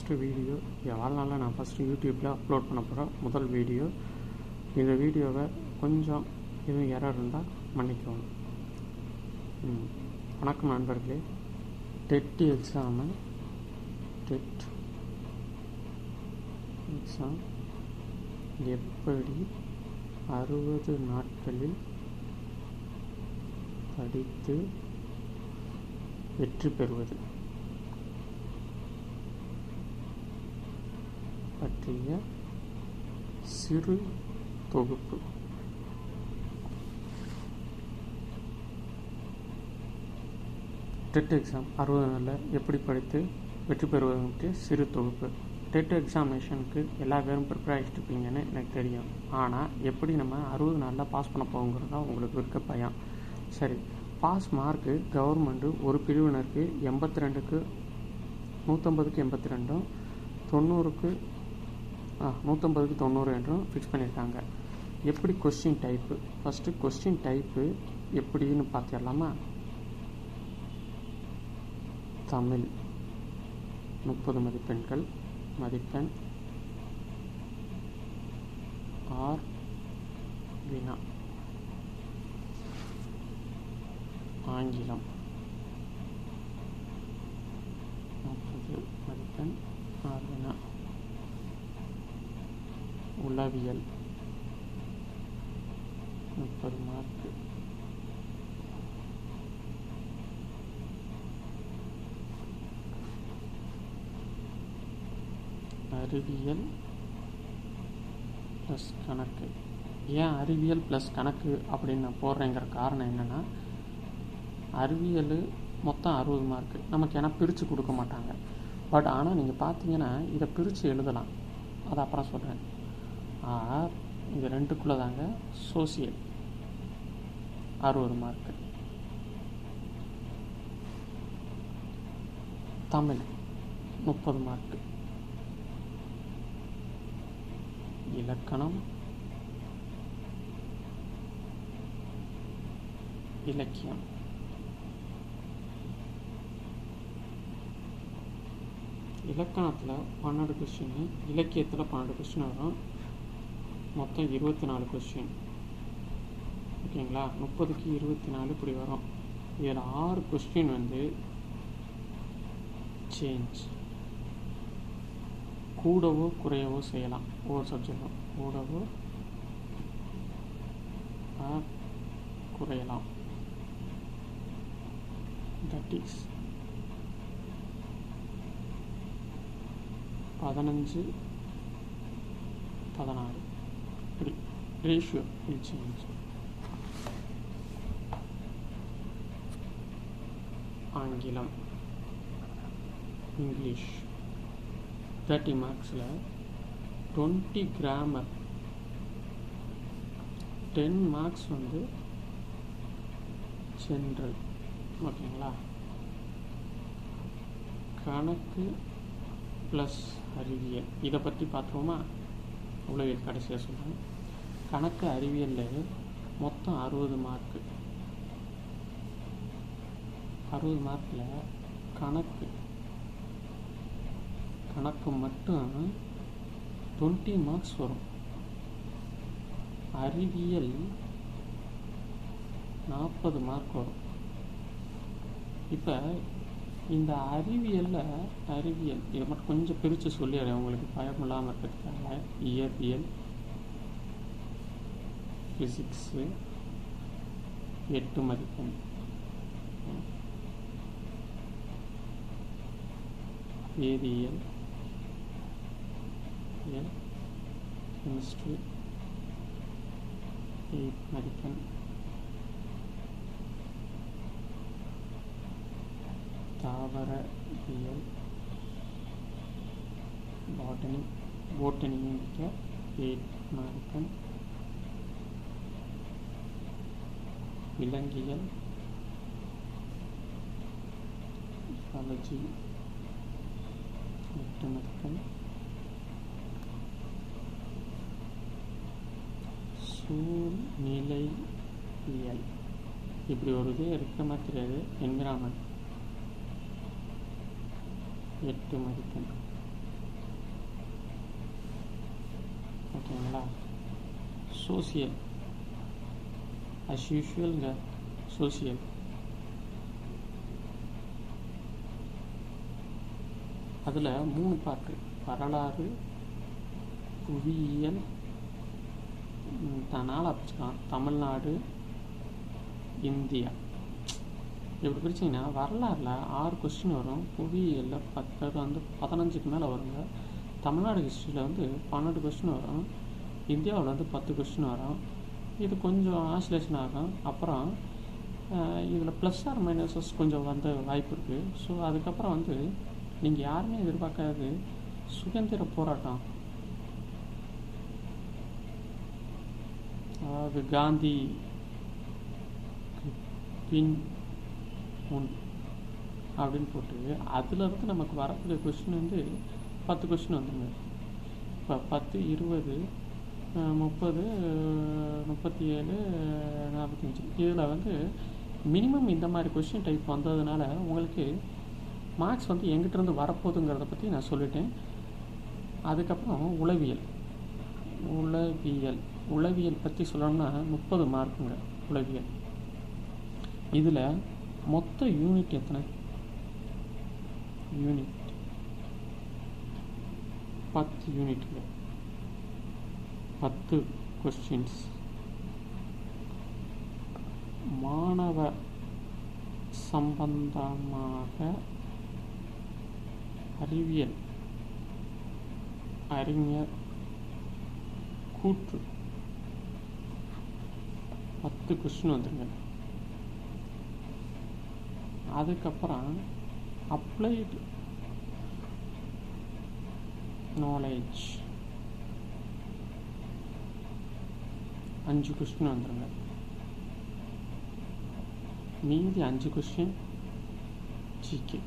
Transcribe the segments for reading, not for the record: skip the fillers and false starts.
First video என் வாழ்நாளில் நான் first யூடியூப்பில் அப்லோட் பண்ண போகிற முதல் வீடியோ. இந்த வீடியோவை கொஞ்சம் எதுவும் எரர் இருந்தால் மன்னிக்கவும். வணக்கம் நண்பர்களே. டெட் எக்ஸாம் எப்படி 60 நாட்களில் படித்து வெற்றி பெறுவது பற்றிய சிறு தொகுப்பு. டெட் எக்ஸாம் 60 நாளில் எப்படி படித்து வெற்றி பெறுவது பற்றிய சிறு தொகுப்பு. டெட் எக்ஸாமினேஷனுக்கு எல்லா பேரும் ப்ரிப்பேர் ஆகிட்டு இருப்பீங்கன்னு எனக்கு தெரியும். ஆனால் எப்படி நம்ம 60 நாளில் பாஸ் பண்ண போகிறதா உங்களுக்கு இருக்க பயம். சரி, பாஸ் மார்க்கு கவர்மெண்ட்டு ஒரு பிரிவினருக்கு 82க்கு 150க்கு 82, 90க்கு 150க்கு 90 என்றும் ஃபிக்ஸ் பண்ணியிருக்காங்க. எப்படி question type, first question type எப்படின்னு பார்த்துடலாமா? தமிழ் 30 மதிப்பெண்கள், மதிப்பெண் ஆர் வினா. ஆங்கிலம் 30 மதிப்பெண் ஆர் வினா. உளவியல் 30 மார்க்கு. அறிவியல் ப்ளஸ் கணக்கு. ஏன் அறிவியல் ப்ளஸ் கணக்கு அப்படின்னு நான் போடுறேங்கிற காரணம் என்னென்னா, அறிவியல் மொத்தம் 60 மார்க்கு நமக்கு ஏன்னா பிரித்து கொடுக்க மாட்டாங்க. பட் ஆனால் நீங்கள் பார்த்தீங்கன்னா இதை பிரித்து எழுதலாம், அதை அப்புறம் சொல்கிறேன். இது ரெண்டுக்குள்ளே தாங்க. Social 60 mark. தமிழ் 30 மார்க்கு. இலக்கணம், இலக்கியம் இலக்கணத்தில் 12 கொஸ்டின், இலக்கியத்தில் 12 கொஸ்டின் வரும். மொத்தம் 24 கொஸ்டின். ஓகேங்களா? 30க்கு 24 இப்படி வரும். இதில் 6 கொஸ்டின் சேஞ்ச், கூடவோ குறையவோ செய்யலாம். ஒவ்வொரு சப்ஜெக்டும் கூடவோ குறையலாம். தட் இஸ் 15, 16 இப்படி ரேஷியோ சேஞ்ச். ஆங்கிலம், இங்கிலீஷ் 30 மார்க்ஸில் 20 கிராமர், 10 மார்க்ஸ் ஜென்ரல். ஓகேங்களா? கணக்கு ப்ளஸ் அறிவியல் இதை பற்றி பார்த்துருவோமா? உளவியல் கடைசியாக சொல்கிறேன். கணக்கு அறிவியலில் மொத்தம் 60 மார்க்கு. 60 மார்க்கில் கணக்கு மட்டும் 20 மார்க்ஸ் வரும். அறிவியல் 40 மார்க் வரும். இப்போ இந்த அறிவியல் இதை மட்டும் கொஞ்சம் பிரித்து சொல்லிடுறேன் உங்களுக்கு பயம் இல்லாமல் இருக்கிறதுக்காக. இயற்பியல், ஃபிசிக்ஸு 8 மதிப்பெண், வேதியியல், கெமிஸ்ட்ரி 8 மதிப்பெண், தாவரவியல், பாட்டனி 8 மதிப்பெண், விலங்கியல், ஜுவாலஜி 8 மதிப்பெண், சூழ்நிலையியல் இப்படி ஒரு இது இருக்கிற மாதிரி தெரியாது. என்விரான்மெண்ட் 8 மதிப்பெண். ஓகேங்களா. Social as யூஷுவல்ங்க. சோசியல் அதில் 3 பார்ட்டு: வரலாறு, புவியியல், நாளாக பிரிச்சுக்கலாம், தமிழ்நாடு, இந்தியா. இப்படி பிரிச்சிங்கன்னா வரலாறில் 6 கொஸ்டின் வரும், புவியியலில் 15க்கு மேலே வருங்க, தமிழ்நாடு ஹிஸ்ட்ரியில் 12 கொஸ்டின் வரும், இந்தியாவில் 10 கொஸ்டின் வரும். இது கொஞ்சம் ஆசிலேஷன் ஆகும். அப்புறம் இதில் ப்ளஸ் ஆர் மைனஸஸ் கொஞ்சம் வாய்ப்பு இருக்குது. ஸோ அதுக்கப்புறம் நீங்கள் யாருமே எதிர்பார்க்காது சுதந்திர போராட்டம், அதாவது காந்தி பின் முன் அப்படின்னு போட்டு அதுலேருந்து நமக்கு வரக்கூடிய கொஸ்டின் 10 கொஸ்டின் வந்துடுங்க. இப்போ 10, 20, 30, 37, 45 இதில் மினிமம் இந்த மாதிரி கொஸ்டின் டைப் வந்ததுனால உங்களுக்கு மார்க்ஸ் எங்கிட்டேருந்து வரப்போகுதுங்கிறத பற்றி நான் சொல்லிட்டேன். அதுக்கப்புறம் உளவியல் பற்றி சொல்லணும்னா 30 மார்க்குங்க உளவியல். இதில் மொத்த யூனிட் எத்தனை? யூனிட் 10 யூனிட்ல 10 கொஸ்டின்ஸ். மாணவ சம்பந்தமாக அறிவியல், அறிஞர் கூற்று 10 கொஸ்டின் வந்துருங்க. அதுக்கப்புறம் அப்ளைடு நாலேஜ் 5 கொஸ்டின் வந்துருங்க. மீதி 5 கொஸ்டின் ஜிகே.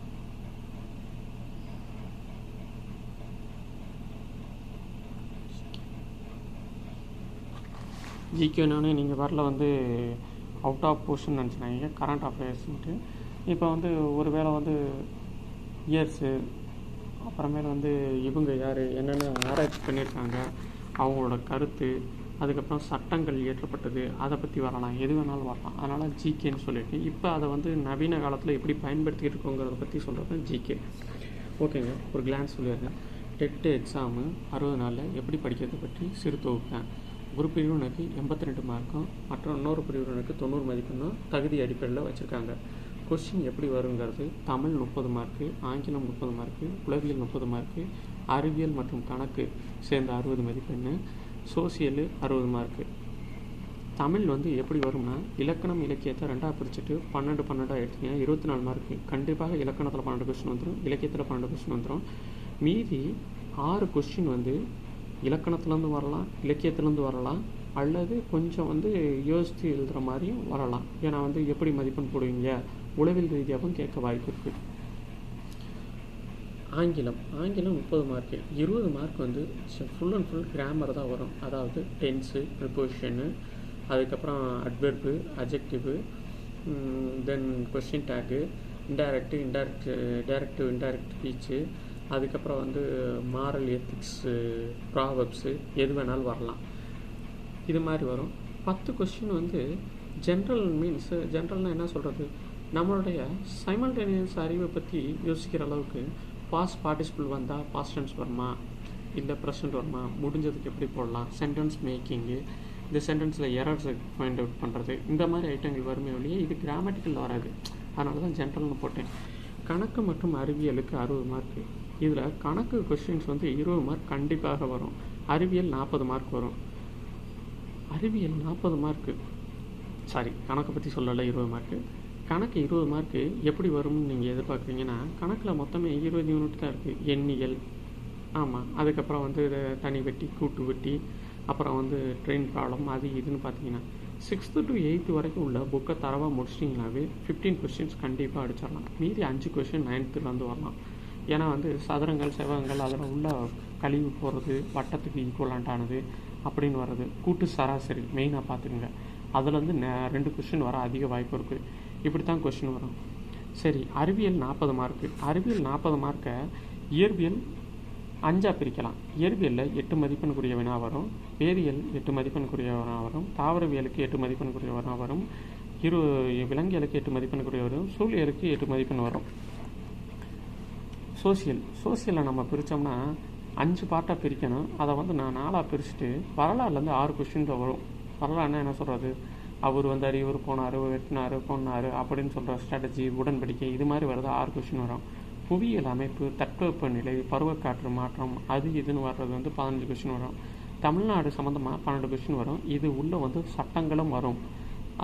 ஜிகேனோடனே நீங்கள் வரல அவுட் ஆஃப் போர்ஷன் நினச்சினாங்க, கரண்ட் அஃபேர்ஸ்ன்ட்டு. இப்போ ஒரு வேளை இயர்ஸு, அப்புறமேல இவங்க யார் என்னென்ன ஆராய்ச்சி பண்ணியிருக்காங்க, அவங்களோட கருத்து, அதுக்கப்புறம் சட்டங்கள் இயற்றப்பட்டது, அதை பற்றி வரலாம், எது வேணாலும் வரலாம். அதனால் ஜிகேன்னு சொல்லிட்டு இப்போ அதை நவீன காலத்தில் எப்படி பயன்படுத்திக்கிட்டு இருக்கோங்கிறத பற்றி சொல்கிறது ஜிகே. ஓகேங்க, ஒரு கிளான்ஸ் சொல்லிடுறேன். டெட் எக்ஸாமு 60 நாளில் எப்படி படிக்கிறத பற்றி சிறு தொகுப்பேன். ஒரு பிரிவினருக்கு 82 மார்க்கும், மற்ற இன்னொரு பிரிவினருக்கு 90 மதிப்பெண்ணும் தகுதி அடிப்படையில் வச்சுருக்காங்க. கொஸ்டின் எப்படி வருங்கிறது: தமிழ் 30 மார்க்கு, ஆங்கிலம் 30 மார்க்கு, உளவியல் 30 மார்க்கு, அறிவியல் மற்றும் கணக்கு சேர்ந்த 60 மதிப்பெண், சோசியல் 60 மார்க்கு. தமிழ் எப்படி வரும்னா, இலக்கணம் இலக்கியத்தை 2ஆக பிரிச்சுட்டு 12 எடுத்தீங்கன்னா 24 மார்க்கு. கண்டிப்பாக இலக்கணத்தில் 12 கொஸ்டின் வந்துடும், இலக்கியத்தில் 12 கொஸ்டின் வந்துடும். மீதி 6 கொஸ்டின் இலக்கணத்துலேருந்து வரலாம், இலக்கியத்துலேருந்து வரலாம், அல்லது கொஞ்சம் யோசித்து எழுதுகிற மாதிரியும் வரலாம். ஏன்னா எப்படி மதிப்பெண் போடுவீங்க, உளவியல் ரீதியாகவும் கேட்க வாய்ப்பு இருக்குது. ஆங்கிலம் 30 mark. 20 mark full and full grammar தான் வரும். அதாவது டென்ஸு, ப்ரிப்போசிஷனு, அதுக்கப்புறம் அட்வெர்பு, அட்ஜெக்டிவு, தென் கொஸ்டின் டேக்கு, இன்டைரக்ட் ஸ்பீச்சு, அதுக்கப்புறம் மாரல் எத்திக்ஸு, ப்ராவப்ஸு, எது வேணாலும் வரலாம். இது மாதிரி வரும். 10 கொஸ்டின் ஜென்ரல் மீன்ஸு. ஜென்ரல்னால் என்ன சொல்கிறது, நம்மளுடைய சைமல்டேனியஸ் அறிவை பற்றி யோசிக்கிற அளவுக்கு பாஸ்ட் பார்ட்டிசிபிள் வந்தால் பாஸ்ட் டென்ஸ் வருமா, இல்லை ப்ரெசன்ட் வருமா, முடிஞ்சதுக்கு எப்படி போடலாம், சென்டென்ஸ் மேக்கிங்கு, இந்த சென்டென்ஸில் எரர்ஸை ஃபைண்ட் அவுட் பண்ணுறது, இந்த மாதிரி ஐட்டங்கள் வருமே ஒழிய இது கிராமட்டிக்கல் வராது. அதனால தான் ஜென்ரல்னு போட்டேன். கணக்கு மற்றும் அறிவியலுக்கு 60 மார்க்கு. இதில் கணக்கு கொஸ்டின்ஸ் 20 மார்க் கண்டிப்பாக வரும். அறிவியல் 40 மார்க் வரும். அறிவியல் 40 மார்க்கு, கணக்கை பற்றி சொல்லலை, 20 மார்க்கு. கணக்கு 20 மார்க்கு எப்படி வரும்னு நீங்கள் எதிர்பார்க்குறீங்கன்னா, கணக்கில் மொத்தமே 20 யூனிட் தான் இருக்குது. எண்ணியல், ஆமாம், அதுக்கப்புறம் தனி வெட்டி, கூட்டு வெட்டி, அப்புறம் ட்ரெயின் ப்ராப்ளம், அது இதுன்னு பார்த்தீங்கன்னா 6th to 8th வரைக்கும் உள்ள புக்கை தரவாக முடிச்சிட்டிங்கனாவே 15 கொஸ்டின்ஸ் கண்டிப்பாக அடிச்சிடலாம். மீதி 5 கொஸ்டின் 9th வரலாம். ஏன்னா சதுரங்கள், செவ்வகங்கள், அதில் உள்ள கழிவு போகிறது, வட்டத்துக்கு ஈக்குவலண்ட்டானது அப்படின்னு வர்றது, கூட்டு சராசரி மெயினாக பார்த்துக்குங்க. அதில் 2 கொஸ்டின் வர அதிக வாய்ப்பு இருக்குது. இப்படி தான் கொஸ்டின் வரும். சரி, அறிவியல் 40 மார்க்கு. அறிவியல் 40 மார்க்கை இயற்பியல் 5ஆக பிரிக்கலாம். இயற்பியலில் 8 மதிப்பெண்ணுக்குரிய வினா வரும், வேதியியல் 8 மதிப்பெண்ணுக்குரிய வினா வரும், தாவரவியலுக்கு 8 மதிப்பெண்ணுக்குரிய வினா வரும், விலங்கியலுக்கு 8 மதிப்பெண்ணுக்குரிய வரும், சூழியலுக்கு 8 மதிப்பெண் வரும். சோசியலை நம்ம பிரித்தோம்னா 5 பார்ட்டாக பிரிக்கணும். அதை வந்து நான் 4ஆக பிரிச்சுட்டு வரலாறுலேருந்து 6 கொஸ்டின் தான் வரும். வரலாறுனா என்ன சொல்கிறது, அவர் வந்தார், இவர் போனார், வெட்டினார், கொன்னார் அப்படின்னு சொல்கிற ஸ்ட்ராட்டஜி, உடன்படிக்கை, இது மாதிரி வர்றது 6 கொஸ்டின் வரும். புவியியல் அமைப்பு, தட்பவெப்பநிலை, பருவக்காற்று மாற்றம், அது இதுன்னு வர்றது வந்து 15 கொஸ்டின் வரும். தமிழ்நாடு சம்மந்தமாக 12 கொஸ்டின் வரும். இது உள்ளே வந்து சட்டங்களும் வரும்.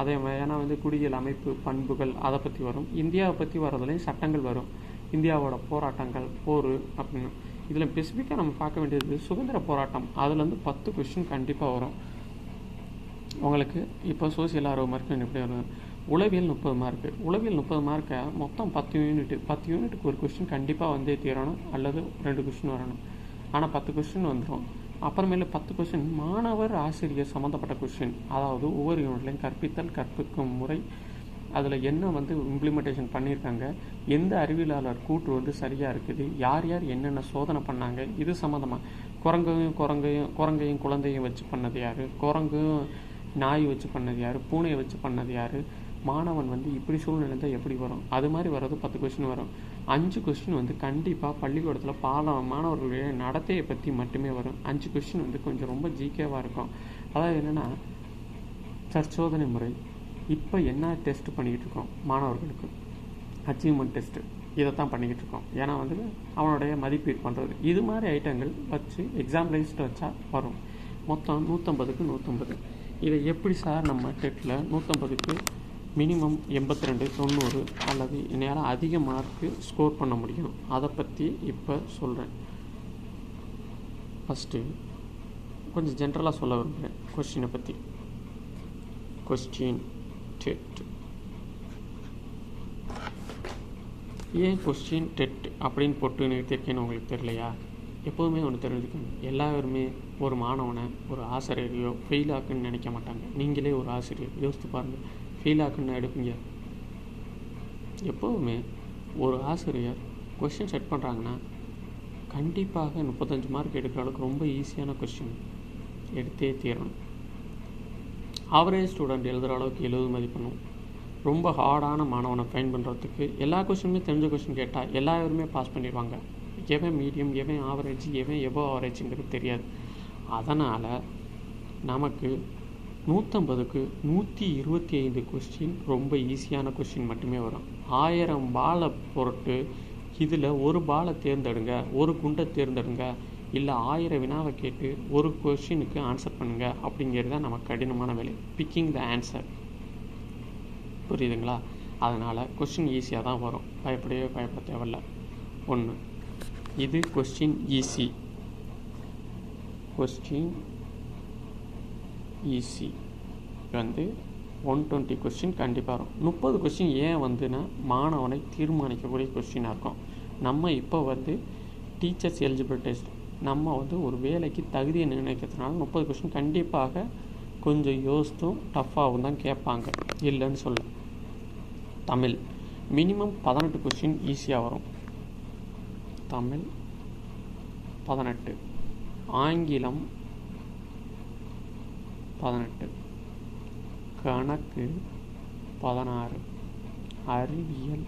அதே ஏன்னா வந்து குடியியல் அமைப்பு, பண்புகள், அதை பற்றி வரும். இந்தியாவை பற்றி வர்றதுலேயும் சட்டங்கள் வரும். இந்தியாவோட போராட்டங்கள், போர் அப்படின்னு. இதில் ஸ்பெசிஃபிக்காக நம்ம பார்க்க வேண்டியது சுதந்திர போராட்டம். அதுலேருந்து 10 கொஸ்டின் கண்டிப்பாக வரும் உங்களுக்கு. இப்போ சோசியல் 60 மார்க்கு எப்படி வரும். உளவியல் 30 மார்க்கு. உளவியல் 30 மார்க்கை மொத்தம் 10 யூனிட். 10 யூனிட்டுக்கு ஒரு கொஸ்டின் கண்டிப்பாக வந்தே தீரணும், அல்லது 2 கொஸ்டின் வரணும். ஆனால் 10 கொஸ்டின் வந்துடும். அப்புறமேல 10 கொஸ்டின் மாணவர் ஆசிரியர் சம்மந்தப்பட்ட கொஸ்டின். அதாவது ஒவ்வொரு யூனிட்லையும் கற்பித்தல், கற்பிக்கும் முறை, அதில் என்ன வந்து இம்ப்ளிமெண்டேஷன் பண்ணியிருக்காங்க, எந்த அறிவியலாளர் கூற்று வந்து சரியாக இருக்குது, யார் யார் என்னென்ன சோதனை பண்ணாங்க, இது சம்மந்தமாக. குரங்கையும் குழந்தையும் வச்சு பண்ணது யார், குரங்கும் நாய் வச்சு பண்ணது யார், பூனையை வச்சு பண்ணது யார், மாணவன் வந்து இப்படி சூழ்நிலை தான் எப்படி வரும், அது மாதிரி வர்றது 10 கொஸ்டின் வரும். 5 கொஸ்டின் வந்து கண்டிப்பாக பள்ளிக்கூடத்தில் மாணவர்களுடைய நடத்தையை பற்றி மட்டுமே வரும். 5 கொஸ்டின் வந்து கொஞ்சம் ரொம்ப ஜிகேவாக இருக்கும். அதாவது என்னென்னா, தற்சோதனை முறை. இப்போ என்ன டெஸ்ட் பண்ணிக்கிட்டு இருக்கோம் மாணவர்களுக்கு, அச்சீவ்மெண்ட் டெஸ்ட்டு, இதை தான் பண்ணிக்கிட்டு இருக்கோம். ஏன்னா வந்து அவனுடைய மதிப்பீடு பண்ணுறது, இது மாதிரி ஐட்டங்கள் வச்சு எக்ஸாம்பிளைஸ்டு வச்சா வரும். மொத்தம் 150க்கு 150. இதை எப்படி சார் நம்ம டெட்டில் 150க்கு மினிமம் 82, 90 அல்லது என்னால் அதிக மார்க்கு ஸ்கோர் பண்ண முடியும், அதை பற்றி இப்போ சொல்கிறேன். ஃபஸ்ட்டு கொஞ்சம் ஜென்ரலாக சொல்ல விரும்புகிறேன் கொஸ்டினை பற்றி. கொஸ்டின் டெட். ஏன் கொஸ்டின் டெட் அப்படின்னு போட்டு நிறுத்திருக்கேன்னு உங்களுக்கு தெரியலையா? எப்போதுமே ஒன்று தெரிஞ்சுக்கணும், எல்லாருமே ஒரு மாணவனை ஒரு ஆசிரியரையோ ஃபெயில் ஆக்குன்னு நினைக்க மாட்டாங்க. நீங்களே ஒரு ஆசிரியர் யோசித்து பாருங்கள், ஃபெயில் ஆக்குன்னு எடுப்பீங்க? எப்போதுமே ஒரு ஆசிரியர் கொஸ்டின் செட் பண்ணுறாங்கன்னா கண்டிப்பாக 35 மார்க் எடுக்கிற அளவுக்கு ரொம்ப ஈஸியான கொஸ்டின் எடுத்தே தீரணும். ஆவரேஜ் ஸ்டூடெண்ட் எழுதுகிற அளவுக்கு 70 மதிப்பெண்ணும். ரொம்ப ஹார்டான மாணவனை ஃபைன் பண்ணுறதுக்கு எல்லா கொஸ்டினுமே தெரிஞ்ச கொஸ்டின் கேட்டால் எல்லாருமே பாஸ் பண்ணிடுவாங்க. எவன் மீடியம், எவன் ஆவரேஜ், எவன் எபோ ஆவரேஜுங்கிறது தெரியாது. அதனால் நமக்கு 150க்கு 125 கொஸ்டின் ரொம்ப ஈஸியான கொஸ்டின் மட்டுமே வரும். 1000 பாலை பொருட்டு இதில் ஒரு பாலை தேர்ந்தெடுங்க, ஒரு குண்டை தேர்ந்தெடுங்க, இல்லை 1000 வினாவை கேட்டு ஒரு கொஸ்டினுக்கு ஆன்சர் பண்ணுங்கள் அப்படிங்கிறது தான் நமக்கு கடினமான வேலை. Picking the answer. புரியுதுங்களா? அதனால் கொஸ்டின் ஈஸியாக தான் வரும், பயப்பட தேவையில்ல. ஒன்று, இது கொஸ்டின் ஈஸி. கொஸ்டின் ஈஸி வந்து 120 கொஸ்டின் கண்டிப்பாக வரும். 30 கொஸ்டின் ஏன் வந்துன்னா மாணவனை தீர்மானிக்கக்கூடிய கொஸ்டினாக இருக்கும். நம்ம இப்போ வந்து டீச்சர்ஸ் எலிஜிபிள் டெஸ்ட், நம்ம வந்து ஒரு வேலைக்கு தகுதியை நிர்ணயிக்கிறதுனால 30 கொஸ்டின் கண்டிப்பாக கொஞ்சம் யோசித்தும் டஃப்பாகவும் தான் கேட்பாங்க, இல்லைன்னு சொல்ல. தமிழ் மினிமம் 18 கொஸ்டின் ஈஸியாக வரும். தமிழ் 18, ஆங்கிலம் 18, கணக்கு 16, அறிவியல்.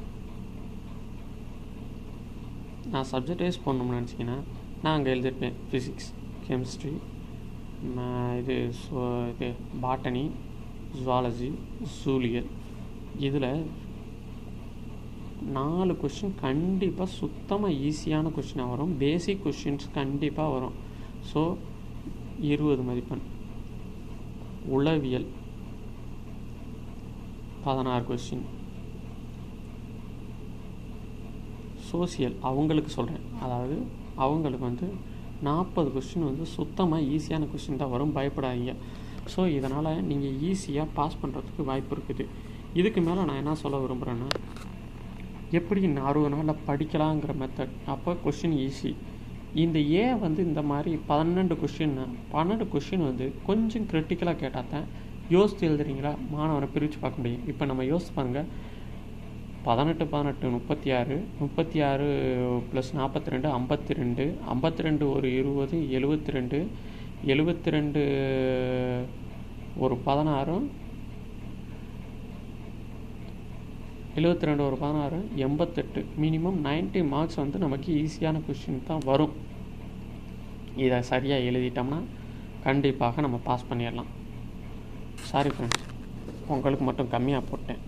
நான் சப்ஜெக்ட் வைஸ் போடணும்னு நினச்சிங்கன்னா நான் அங்கே எழுதிருப்பேன் ஃபிசிக்ஸ், கெமிஸ்ட்ரி, இது பாட்டனி, ஜுவாலஜி, ஜூலியல். இதில் 4 கொஸ்டின் கண்டிப்பாக சுத்தமாக ஈஸியான கொஸ்டினாக வரும். பேசிக் கொஸ்டின்ஸ் கண்டிப்பாக வரும். ஸோ 20 மதிப்பெண். உளவியல் 16 கொஸ்டின். சோசியல் அவங்களுக்கு சொல்கிறேன், அதாவது அவங்களுக்கு வந்து 40 கொஸ்டின் வந்து சுத்தமாக ஈஸியான கொஸ்டின் தான் வரும், பயப்படாதீங்க. ஸோ இதனால் நீங்கள் ஈஸியாக பாஸ் பண்ணுறதுக்கு வாய்ப்பு இருக்குது. இதுக்கு மேலே நான் என்ன சொல்ல விரும்புகிறேன்னா, எப்படி 60 நாளில் படிக்கலாங்கிற மெத்தட். அப்போ கொஸ்டின் ஈஸி. இந்த வந்து இந்த மாதிரி 12 கொஸ்டின் வந்து கொஞ்சம் கிரிட்டிக்கலாக கேட்டால் தான் யோசித்து எழுதுறீங்களா மாணவரை பிரித்து பார்க்க முடியும். இப்போ நம்ம யோசிச்சு பாருங்கள், 18 18 36, 36 + 42 52, 52 ஒரு 20 72, 72 ஒரு 16, 72 ஒரு 16 88. மினிமம் 90 மார்க்ஸ் வந்து நமக்கு ஈஸியான கொஷின் தான் வரும். இதை சரியாக எழுதிட்டோம்னா கண்டிப்பாக நம்ம பாஸ் பண்ணிடலாம். சாரி ஃப்ரெண்ட்ஸ், உங்களுக்கு மட்டும் கம்மியாக போட்டேன்.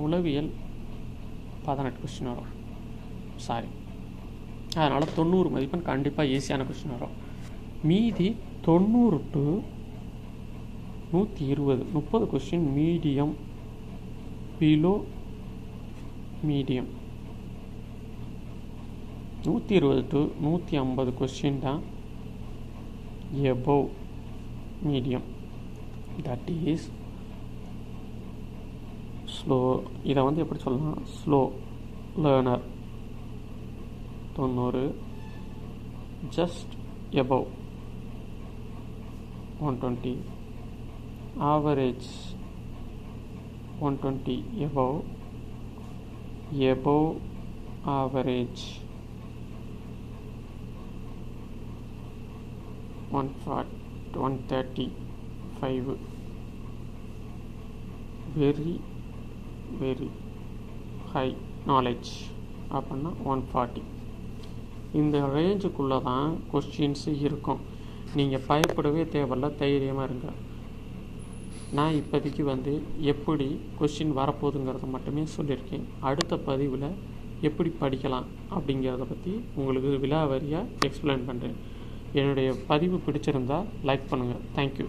உளவியல் 18 கொஸ்டின் வரும், சாரி. அதனால் 90 மதிப்பெண் கண்டிப்பாக ஈஸியான கொஸ்டின் வரும். மீதி 90 to 120 30 question medium, below medium. 120 to 150 question தான் above medium. That is slow. இதை வந்து எப்படி சொல்லலாம், slow learner 90, just above 120, average 120, above average 135, very high knowledge அப்படின்னா 140. இந்த ரேஞ்சுக்குள்ளே தான் கொஸ்டின்ஸு இருக்கும். நீங்கள் பயப்படவே தேவையில்ல, தைரியமாக இருங்க. நான் இப்போதைக்கு வந்து எப்படி கொஸ்டின் வரப்போகுதுங்கிறத மட்டுமே சொல்லியிருக்கேன். அடுத்த பதிவில் எப்படி படிக்கலாம் அப்படிங்கிறத பற்றி உங்களுக்கு விலாவாரியாக எக்ஸ்பிளைன் பண்ணுறேன். என்னுடைய பதிவு பிடிச்சிருந்தால் லைக் பண்ணுங்கள். தேங்க்யூ.